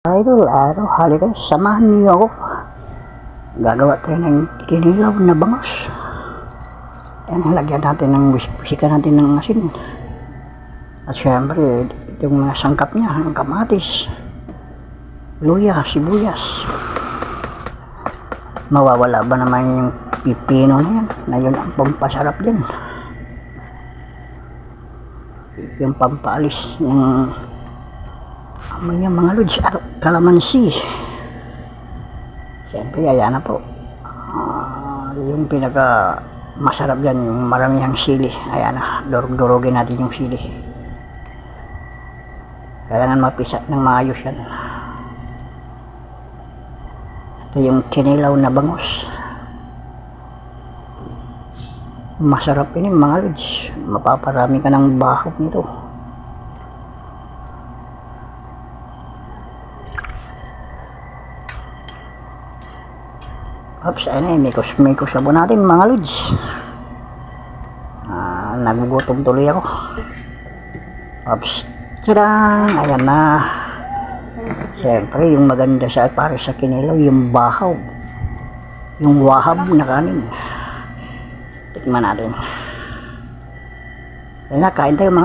Idol, araw, halika, samahan niyo ako. Gagawa tayo ng kinilaw na bangos. Yan, lagyan natin ng bisika natin ng asin. At syempre, itong mga sangkap niya, ang kamatis, luya, sibuyas. Mawawala ba naman yung pipino na yan? Na yun ang pampasarap dyan. Yung pampaalis ng amoy yung mga lods at kalamansi. Siyempre, ayan na po. Yung pinaka masarap dyan, yung maramihang sili. Ayan na, durugin natin yung sili. Kailangan mapisa ng maayos yan. Ito yung kinilaw na bangos. Masarap yun yung mga lods. Mapaparami ka ng bahog nito. Ops, ayun eh, mikos sabo natin mga lods. Nagugutom tuloy ako. Ops, tadang, ayan na. Siyempre, yung maganda sa para sa kinilaw, yung bahaw. Yung wahab na kanin. Tikman natin. Ayun na, kain tayo mga